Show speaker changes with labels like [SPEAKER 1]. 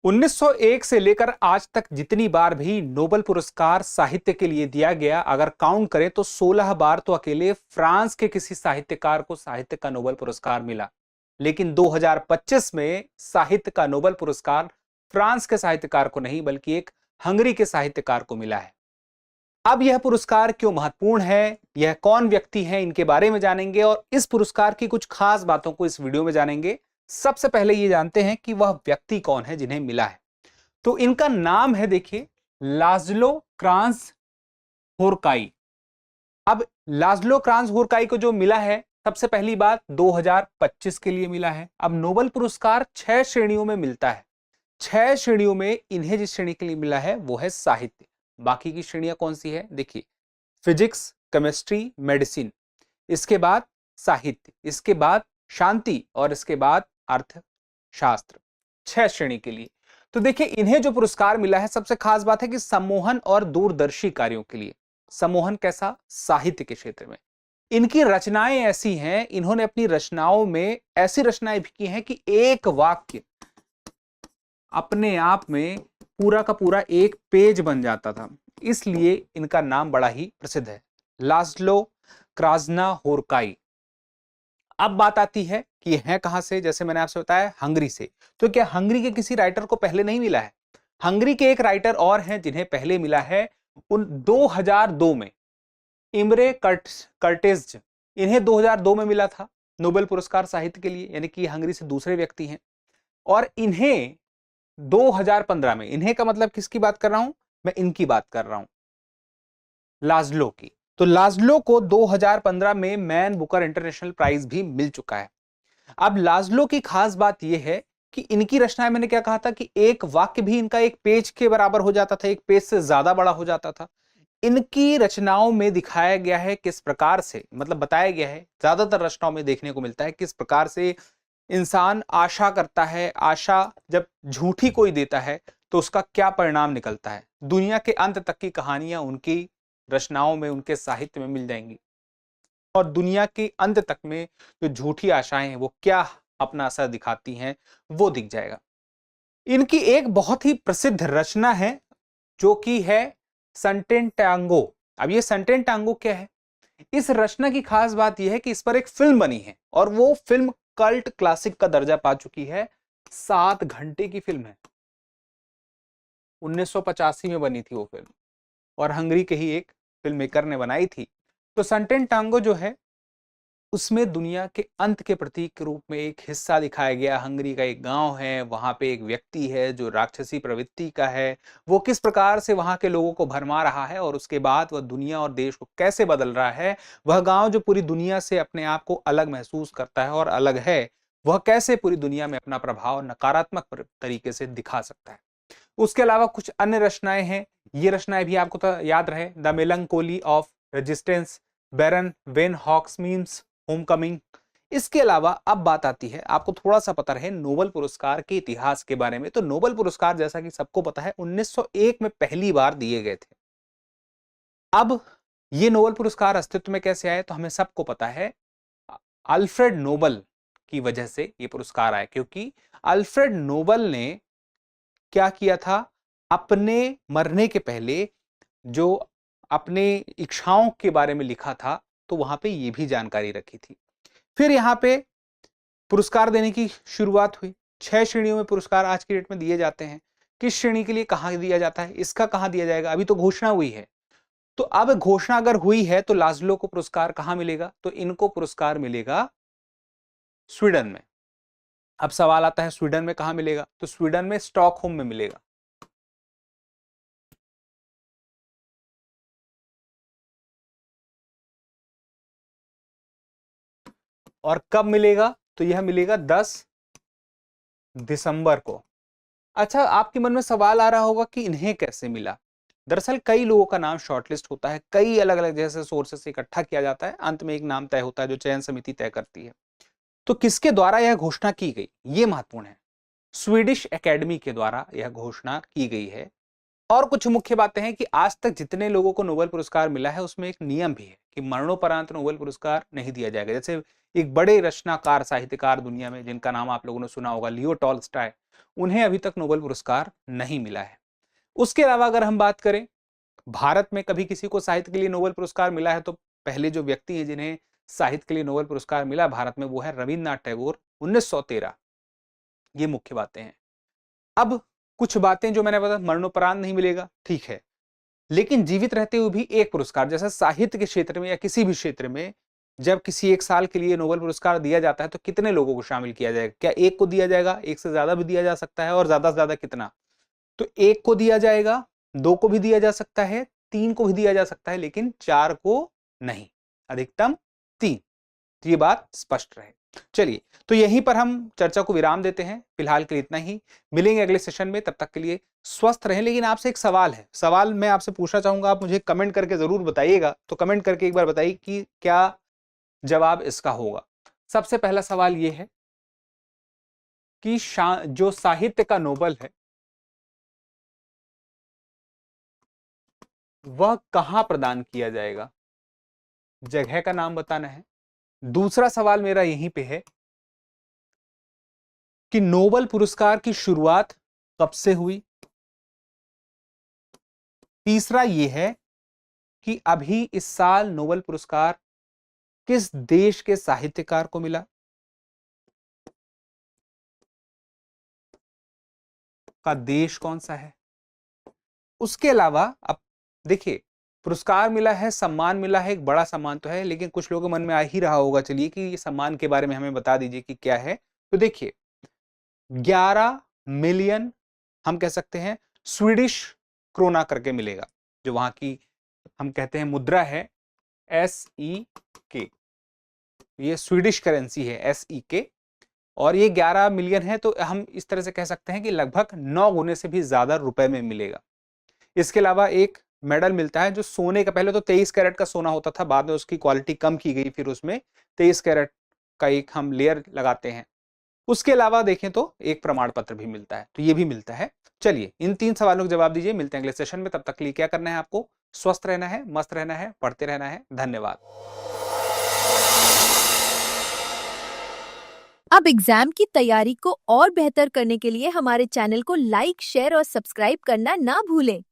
[SPEAKER 1] 1901 से लेकर आज तक जितनी बार भी नोबेल पुरस्कार साहित्य के लिए दिया गया, अगर काउंट करें तो 16 बार तो अकेले फ्रांस के किसी साहित्यकार को साहित्य का नोबेल पुरस्कार मिला। लेकिन 2025 में साहित्य का नोबेल पुरस्कार फ्रांस के साहित्यकार को नहीं बल्कि एक हंगरी के साहित्यकार को मिला है। अब यह पुरस्कार क्यों महत्वपूर्ण है, यह कौन व्यक्ति है, इनके बारे में जानेंगे और इस पुरस्कार की कुछ खास बातों को इस वीडियो में जानेंगे। सबसे पहले ये जानते हैं कि वह व्यक्ति कौन है जिन्हें मिला है। तो इनका नाम है, देखिए, लाज़लो क्रांस होरकाई। अब लाज़लो क्रांस होरकाई को जो मिला है, सबसे पहली बात 2025 के लिए मिला है। अब नोबेल पुरस्कार 6 श्रेणियों में मिलता है। 6 श्रेणियों में इन्हें जिस श्रेणी के लिए मिला है वो है साहित्य। बाकी की श्रेणियां कौन सी है, देखिए, फिजिक्स, केमिस्ट्री, मेडिसिन, इसके बाद साहित्य, इसके बाद शांति और इसके बाद अर्थशास्त्र। 6 श्रेणी के लिए। तो देखिए, इन्हें जो पुरस्कार मिला है, सबसे खास बात है कि सम्मोहन और दूरदर्शी कार्यों के लिए। सम्मोहन कैसा, साहित्य के क्षेत्र में। इनकी रचनाएं ऐसी हैं, इन्होंने अपनी रचनाओं में ऐसी रचनाएं भी की हैं कि एक वाक्य अपने आप में पूरा का पूरा एक पेज बन जाता था। इसलिए इनका नाम बड़ा ही प्रसिद्ध है, लाज़लो क्राजना होरकाई। अब बात आती है कि है कहां से। जैसे मैंने आपसे बताया, हंगरी से। तो क्या हंगरी के किसी राइटर को पहले नहीं मिला है? हंगरी के एक राइटर और हैं जिन्हें पहले मिला है, उन 2002 में, इमरे कर्टेज। इन्हें 2002 में मिला था नोबेल पुरस्कार साहित्य के लिए, यानी कि हंगरी से दूसरे व्यक्ति हैं। और इन्हें 2015 में, इन्हें का मतलब किसकी बात कर रहा हूं मैं, इनकी बात कर रहा हूं, लाज़लो की। तो लाज़लो को 2015 में मैन बुकर इंटरनेशनल प्राइज भी मिल चुका है। अब लाज़लो की खास बात यह है कि इनकी रचनाएं, मैंने क्या कहा था कि एक वाक्य भी इनका एक पेज के बराबर हो जाता था, एक पेज से ज्यादा बड़ा हो जाता था। इनकी रचनाओं में दिखाया गया है किस प्रकार से, मतलब बताया गया है, ज्यादातर रचनाओं में देखने को मिलता है किस प्रकार से इंसान आशा करता है, आशा जब झूठी कोई देता है तो उसका क्या परिणाम निकलता है। दुनिया के अंत तक की कहानियां उनकी रचनाओं में, उनके साहित्य में मिल जाएंगी। और दुनिया के अंत तक में जो झूठी आशाएं हैं वो क्या अपना असर दिखाती हैं, वो दिख जाएगा। इनकी एक बहुत ही प्रसिद्ध रचना है जो कि है सनटेन टैंगो। अब ये सनटेन टैंगो क्या है? इस रचना की खास बात यह है कि इस पर एक फिल्म बनी है और वो फिल्म कल्ट क्लासिक का दर्जा पा चुकी है। 7 घंटे की फिल्म है। 1985 में बनी थी वो फिल्म और हंगरी के ही एक फिल्म मेकर ने बनाई थी। तो सनटेन टैंगो जो है, उसमें दुनिया के अंत के प्रतीक के रूप में एक हिस्सा दिखाया गया। हंगरी का एक गांव है, वहां पे एक व्यक्ति है जो राक्षसी प्रवृत्ति का है, वो किस प्रकार से वहां के लोगों को भरमा रहा है और उसके बाद वह दुनिया और देश को कैसे बदल रहा है। वह गांव जो पूरी दुनिया से अपने आप को अलग महसूस करता है और अलग है, वह कैसे पूरी दुनिया में अपना प्रभाव नकारात्मक तरीके से दिखा सकता है। उसके अलावा कुछ अन्य रचनाएं हैं। ये रचनाएं भी आपको तो याद रहे, the melancholy of resistance, Baron Wenckheim's homecoming. इसके अलावा अब बात आती है, आपको थोड़ा सा पता रहे नोबेल पुरस्कार के इतिहास के बारे में। तो नोबेल पुरस्कार जैसा कि सबको पता है 1901 में पहली बार दिए गए थे। अब ये नोबेल पुरस्कार अस्तित्व में कैसे आए, तो हमें सबको पता है अल्फ्रेड नोबेल की वजह से ये पुरस्कार आए, क्योंकि अल्फ्रेड नोबेल ने क्या किया था, अपने मरने के पहले जो अपने इच्छाओं के बारे में लिखा था, तो वहां पे ये भी जानकारी रखी थी। फिर यहाँ पे पुरस्कार देने की शुरुआत हुई। 6 श्रेणियों में पुरस्कार आज की डेट में दिए जाते हैं। किस श्रेणी के लिए कहां दिया जाता है, इसका कहां दिया जाएगा, अभी तो घोषणा हुई है। तो अब घोषणा अगर हुई है तो लाज़लो को पुरस्कार कहां मिलेगा, तो इनको पुरस्कार मिलेगा स्वीडन में। अब सवाल आता है स्वीडन में कहां मिलेगा, तो स्वीडन में स्टॉकहोम में मिलेगा। और कब मिलेगा, तो यह मिलेगा 10 दिसंबर को। अच्छा, आपके मन में सवाल आ रहा होगा कि इन्हें कैसे मिला। दरअसल कई लोगों का नाम शॉर्टलिस्ट होता है, कई अलग अलग जैसे सोर्सेस से इकट्ठा किया जाता है, अंत में एक नाम तय होता है जो चयन समिति तय करती है। तो किसके द्वारा यह घोषणा की गई, यह महत्वपूर्ण है। स्वीडिश एकेडमी के द्वारा यह घोषणा की गई है। और कुछ मुख्य बातें हैं कि आज तक जितने लोगों को नोबेल पुरस्कार मिला है उसमें एक नियम भी है कि मरणोपरांत नोबेल पुरस्कार नहीं दिया जाएगा। जैसे एक बड़े रचनाकार साहित्यकार दुनिया में जिनका नाम आप लोगों ने सुना होगा, लियो टॉल्स्टॉय, उन्हें अभी तक नोबेल पुरस्कार नहीं मिला है। उसके अलावा अगर हम बात करें भारत में कभी किसी को साहित्य के लिए नोबेल पुरस्कार मिला है, तो पहले जो व्यक्ति हैं जिन्हें साहित्य के लिए नोबेल पुरस्कार मिला भारत में, वो है रविन्द्रनाथ टैगोर, 1913। ये मुख्य बातें हैं। अब कुछ बातें जो मैंने बताया, मरणोपरांत नहीं मिलेगा, ठीक है, लेकिन जीवित रहते हुए भी एक पुरस्कार, जैसे साहित्य के क्षेत्र में या किसी भी क्षेत्र में जब किसी एक साल के लिए नोबेल पुरस्कार दिया जाता है तो कितने लोगों को शामिल किया जाएगा? क्या एक को दिया जाएगा? एक से ज्यादा भी दिया जा सकता है, और ज्यादा से ज्यादा कितना? तो एक को दिया जाएगा, दो को भी दिया जा सकता है, तीन को भी दिया जा सकता है, लेकिन चार को नहीं, अधिकतम तीन। तो ये बात स्पष्ट रहे। चलिए, तो यहीं पर हम चर्चा को विराम देते हैं, फिलहाल के लिए इतना ही। मिलेंगे अगले सेशन में, तब तक के लिए स्वस्थ रहें। लेकिन आपसे एक सवाल है, सवाल मैं आपसे पूछना चाहूंगा, आप मुझे कमेंट करके जरूर बताइएगा। तो कमेंट करके एक बार बताइए कि क्या जवाब इसका होगा। सबसे पहला सवाल यह है कि जो साहित्य का नोबेल है वह कहां प्रदान किया जाएगा? जगह का नाम बताना है। दूसरा सवाल मेरा यहीं पे है कि नोबेल पुरस्कार की शुरुआत कब से हुई? तीसरा यह है कि अभी इस साल नोबेल पुरस्कार किस देश के साहित्यकार को मिला? का देश कौन सा है? उसके अलावा अब देखिए, पुरस्कार मिला है, सम्मान मिला है, एक बड़ा सम्मान तो है, लेकिन कुछ लोगों के मन में आ ही रहा होगा, चलिए कि ये सम्मान के बारे में हमें बता दीजिए कि क्या है। तो देखिए, 11 मिलियन हम कह सकते हैं स्वीडिश क्रोना करके मिलेगा, जो वहां की हम कहते हैं मुद्रा है SEK, ये स्वीडिश करेंसी है SEK, और ये 11 मिलियन है, तो हम इस तरह से कह सकते हैं कि लगभग 9 गुने से भी ज्यादा रुपए में मिलेगा। इसके अलावा एक मेडल मिलता है जो सोने का, पहले तो 23 कैरेट का सोना होता था, बाद में उसकी क्वालिटी कम की गई, फिर उसमें 23 कैरेट का एक हम लेयर लगाते हैं। उसके अलावा देखें तो एक प्रमाण पत्र भी मिलता है, तो ये भी मिलता है। चलिए, इन 3 सवालों के जवाब दीजिए। मिलते हैं अगले सेशन में, तब तक के लिए क्या करना है आपको? स्वस्थ रहना है, मस्त रहना है, पढ़ते रहना है। धन्यवाद।
[SPEAKER 2] अब एग्जाम की तैयारी को और बेहतर करने के लिए हमारे चैनल को लाइक, शेयर और सब्सक्राइब करना ना भूलें।